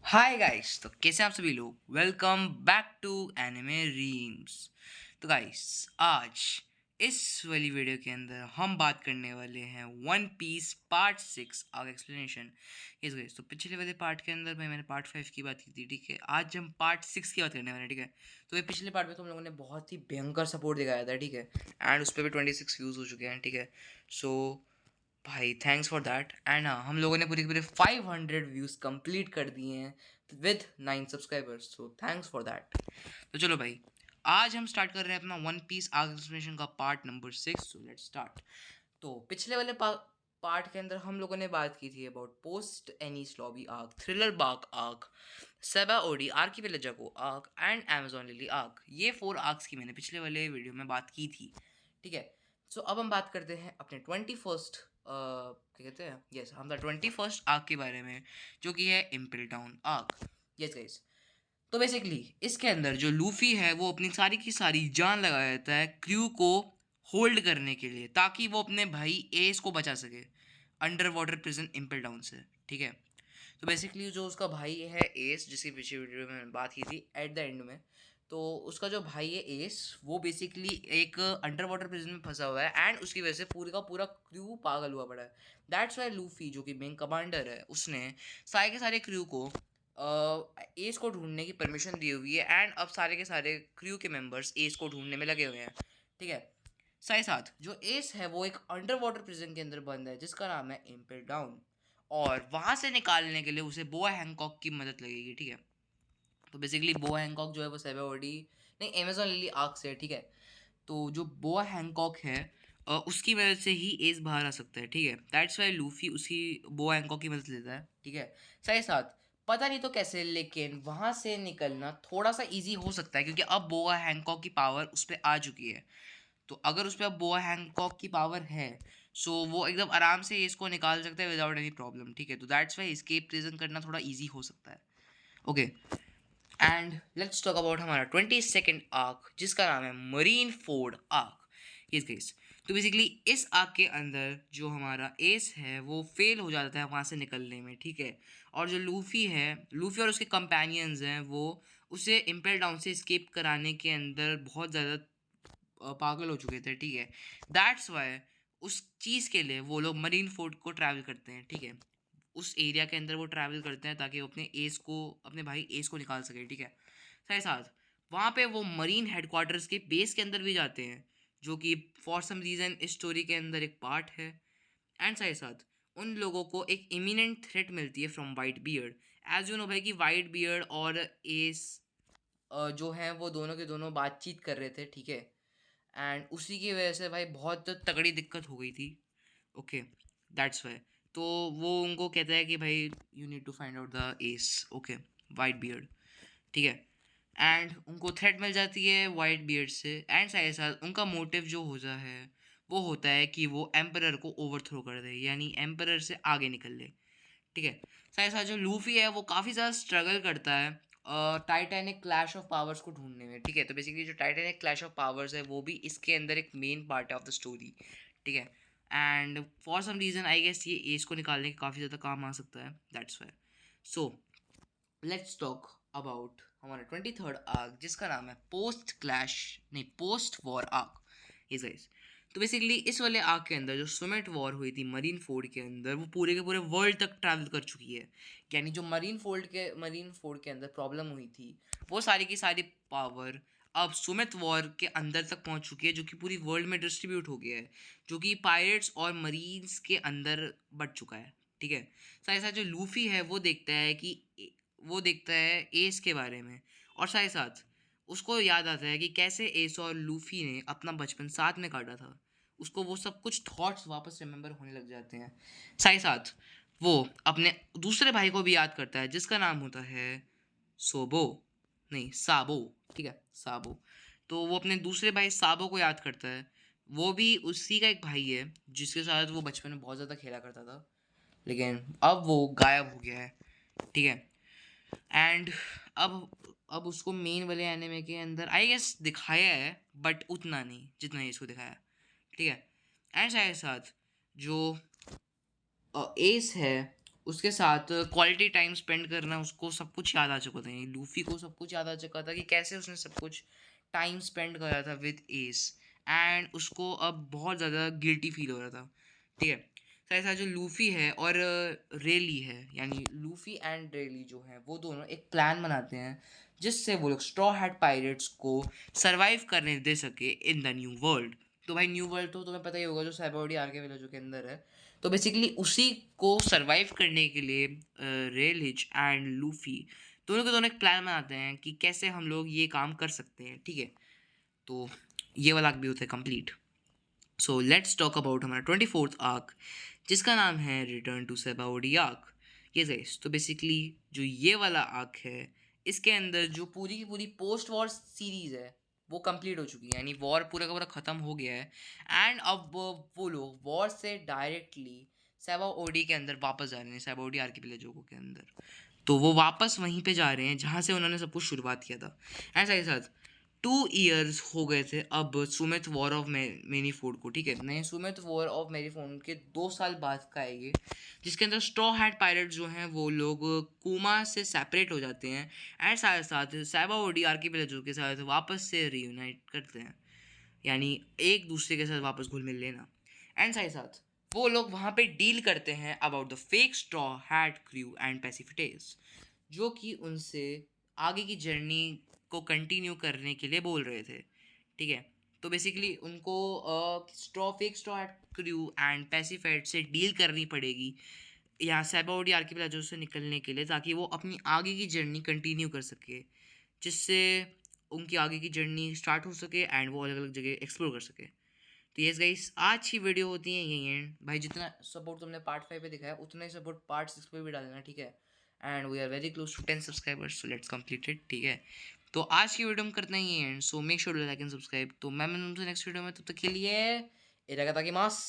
Hi guys, तो कैसे हैं आप सभी लोग। Welcome back to anime reams. तो गाइस, आज इस वाली वीडियो के अंदर हम बात करने वाले हैं वन पीस पार्ट 6 आग एक्सप्लेनेशन। यस गाइस, तो पिछले वाले पार्ट के अंदर मैंने पार्ट 5 की बात की थी, ठीक है। आज हम पार्ट 6 की बात करने वाले हैं, ठीक है। तो ये पिछले पार्ट में तो हम लोगों ने बहुत ही भयंकर सपोर्ट दिखाया था, ठीक है। एंड उस पर भी 26 व्यूज़ हो चुके हैं, ठीक है। सो भाई थैंक्स फॉर दैट। एंड हाँ, हम लोगों ने पूरे के पूरे 500 व्यूज़ कंप्लीट कर दिए हैं with 9 subscribers, so thanks for that. तो चलो भाई, आज हम स्टार्ट कर रहे हैं अपना वन पीस आर्क एक्सप्लेनेशन का part number 6। So let's start. तो पिछले वाले पार्ट के अंदर हम लोगों ने बात की थी about post Enies Lobby arc, Thriller Bark arc, Sabaody Archipelago arc and Amazon Lily arc. ये 4 आर्क्स की मैंने पिछले वाले वीडियो में बात की थी, ठीक है। सो अब हम बात करते हैं अपने 21st क्या कहते हैं, यस, हम द 21st आर्क के बारे में, जो कि है Imphal town arc. Yes guys, तो बेसिकली इसके अंदर जो लूफी है वो अपनी सारी की सारी जान लगा देता है क्रू को होल्ड करने के लिए, ताकि वो अपने भाई एस को बचा सके under water prison Imphal down से, ठीक है। तो बेसिकली जो उसका भाई है एस, जिसकी पिछली वीडियो में मैंने बात की थी एट द एंड में, तो उसका जो भाई है एस, वो बेसिकली एक अंडर वाटर प्रिजन में फंसा हुआ है एंड उसकी वजह से पूरे का पूरा क्रू पागल हुआ पड़ा है। दैट्स वाई लूफी, जो कि मेन कमांडर है, उसने सारे के सारे क्रू को एस को ढूंढने की परमिशन दी हुई है। एंड अब सारे के सारे क्रू के मेंबर्स एस को ढूंढने में लगे हुए हैं, ठीक है। साथ ही साथ जो एस है वो एक अंडर वाटर प्रिजन के अंदर बंद है, जिसका नाम है इम्पेल डाउन। और वहां से निकालने के लिए उसे बोआ हैंकॉक की मदद लगेगी, ठीक है। तो बेसिकली बोआ हैंकॉक जो है वो सेवेओडी नहीं, अमेजोन लिली आर्क से है, ठीक है। तो जो बोआ हैंकॉक है, उसकी वजह से ही एस बाहर आ सकता है, ठीक है। दैट्स वाई लूफी उसकी बोआ हैंकॉक की मदद लेता है, ठीक है। साथ ही साथ पता नहीं तो कैसे, लेकिन वहां से निकलना थोड़ा सा इजी हो सकता है, क्योंकि अब बोआ हैंकॉक की पावर उस पर आ चुकी है। तो अगर उस पर अब बोआ हैंकॉक की पावर है, सो वो एकदम आराम से इसको निकाल सकता है विदाउट एनी प्रॉब्लम, ठीक है। तो दैट्स वाई एस्केप प्रिजन करना थोड़ा इजी हो सकता है, okay. And let's talk about हमारा 22nd आर्क, जिसका नाम है marine Ford arc. Yes guys, तो बेसिकली इस आर्क के अंदर जो हमारा एस है वो फेल हो जाता है वहाँ से निकलने में, ठीक है। और जो लूफी है, लूफी और उसके कंपेनियंस हैं, वो उसे इम्पेल डाउन से स्केप कराने के अंदर बहुत ज़्यादा पागल हो चुके थे, ठीक है। दैट्स वाई उस चीज़ के लिए वो लोग मरीन फोर्ट को ट्रैवल करते हैं, ठीक है। उस एरिया के अंदर वो ट्रैवल करते हैं ताकि वो अपने एस को, अपने भाई एस को निकाल सके, ठीक है। साथ ही साथ वहाँ पे वो मरीन हेडक्वार्टर्स के बेस के अंदर भी जाते हैं, जो कि फॉर सम रीज़न इस स्टोरी के अंदर एक पार्ट है। एंड साथ ही साथ उन लोगों को एक इमिनेंट थ्रेट मिलती है from white beard. As you know भाई कि वाइट बियर्ड और एस जो हैं वो दोनों के दोनों बातचीत कर रहे थे, ठीक है। एंड उसी की वजह से भाई बहुत तगड़ी दिक्कत हो गई थी, ओके। दैट्स वाई तो वो उनको कहता है कि भाई you need to find out the Ace, okay, white beard, ठीक है। एंड उनको थ्रेट मिल जाती है वाइट बियर्ड से। एंड साथ ही साथ उनका मोटिव जो होता है वो होता है कि वो एम्परर को ओवरथ्रो कर दे, यानी एम्परर से आगे निकल ले, ठीक है। साथ ही साथ जो लूफी है वो काफ़ी ज़्यादा स्ट्रगल करता है टाइटैनिक क्लैश ऑफ पावर्स को ढूंढने में, ठीक है। तो बेसिकली जो टाइटैनिक क्लैश ऑफ पावर्स है वो भी इसके अंदर एक मेन पार्ट है ऑफ द स्टोरी, ठीक है। And for some reason I guess ये एज को निकालने के काफ़ी ज़्यादा काम आ सकता है, that's why. So let's talk about हमारा 23rd आर्क, जिसका नाम है पोस्ट क्लैश नहीं, पोस्ट वॉर आर्क। ये गाइस, तो बेसिकली इस वाले आर्क के अंदर जो सुमिट वॉर हुई थी मरीन फोर्ड के अंदर, वो पूरे के पूरे वर्ल्ड तक ट्रैवल कर चुकी है। यानी जो मरीन फोर्ड के अंदर प्रॉब्लम हुई थी, वो सारी की सारी पावर अब सुमित वॉर के अंदर तक पहुंच चुकी है, जो कि पूरी वर्ल्ड में डिस्ट्रीब्यूट हो गया है, जो कि पायरेट्स और मरीन्स के अंदर बढ़ चुका है, ठीक है। साथ ही साथ जो लूफी है वो देखता है एस के बारे में, और साथ ही साथ उसको याद आता है कि कैसे एस और लूफी ने अपना बचपन साथ में काटा था। उसको वो सब कुछ थॉट्स वापस रिमेम्बर होने लग जाते हैं। साथ ही साथ वो अपने दूसरे भाई को भी याद करता है, जिसका नाम होता है सोबो नहीं साबो, ठीक है, साबो। तो वो अपने दूसरे भाई साबो को याद करता है। वो भी उसी का एक भाई है जिसके साथ वो बचपन में बहुत ज़्यादा खेला करता था, लेकिन अब वो गायब हो गया है, ठीक है। एंड अब उसको मेन वाले एनिमे के अंदर आई गेस दिखाया है, बट उतना नहीं जितना ये इसको दिखाया, ठीक है। एंड साथ ही साथ जो एस है, उसके साथ क्वालिटी टाइम स्पेंड करना, उसको सब कुछ याद आ चुका था। लूफी को सब कुछ याद आ चुका था कि कैसे उसने सब कुछ टाइम स्पेंड करा था विद एस, एंड उसको अब बहुत ज़्यादा गिल्टी फील हो रहा था। ठीक है, तो ऐसा जो लूफी है और रेली है, यानी लूफी एंड रेली जो है वो दोनों एक प्लान बनाते हैं जिससे वो लोग स्ट्रॉ हैट पायरेट्स को सरवाइव करने दे सके इन द न्यू वर्ल्ड। तो भाई न्यू वर्ल्ड तो तुम्हें पता ही होगा, जो साइबोडी आर्के विलेजों के अंदर है। तो बेसिकली उसी को सरवाइव करने के लिए रेलिज एंड लूफी दोनों के दोनों एक प्लान बनाते हैं कि कैसे हम लोग ये काम कर सकते हैं। ठीक है, तो ये वाला आर्क भी होता है complete. So let's talk about हमारा 24th आर्क, जिसका नाम है रिटर्न टू सेबाओडी आर्क। ये गाइस, तो बेसिकली जो ये वाला आर्क है, इसके अंदर जो पूरी की पूरी पोस्ट वॉर सीरीज है वो कंप्लीट हो चुकी है, यानी वॉर पूरा का पूरा ख़त्म हो गया है। एंड अब वो लोग वॉर से डायरेक्टली सेबाओडी के अंदर वापस जा रहे हैं, सेबाओडी आर्किपेलागो के अंदर। तो वो वापस वहीं पे जा रहे हैं जहाँ से उन्होंने सब कुछ शुरुआत किया था। ऐसा ही साथ 2 ईयर्स हो गए थे अब सुमित वॉर ऑफ मैनीफोर्ड को। ठीक है, नए सुमित वॉर ऑफ मैनीफोर्ड के 2 साल बाद का है ये, जिसके अंदर स्ट्रॉ हैट पायरेट जो हैं वो लोग कुमा से सेपरेट हो जाते हैं एंड साथ साथ साइबाओडी आर्किपेलागो के साथ वापस से रीयूनाइट करते हैं, यानी एक दूसरे के साथ वापस घुल मिल लेना। एंड साथ साथ वो लोग वहाँ पे डील करते हैं about the fake Straw Hat crew and Pacifistas, जो कि उनसे आगे की जर्नी को कंटिन्यू करने के लिए बोल रहे थे। ठीक है, तो बेसिकली उनको fake Straw Hat crew and pacified से डील करनी पड़ेगी यहाँ सैबाओडी आर्किपेलागो से निकलने के लिए, ताकि वो अपनी आगे की जर्नी कंटिन्यू कर सके, जिससे उनकी आगे की जर्नी स्टार्ट हो सके एंड वो अलग अलग जगह एक्सप्लोर कर सके। तो यस गाइस, आज की वीडियो होती है यही एंड। भाई जितना सपोर्ट तुमने पार्ट 5 पे दिखाया उतना ही सपोर्ट पार्ट 6 पे भी डालना, ठीक है। And we are very close to 10 subscribers, so let's complete it. ठीक है, तो आज की वीडियो हम करते हैं ये end, so make sure to like and subscribe. तो मैं तुमसे नेक्स्ट वीडियो में, तब तक के लिए इरागा ताकि मास।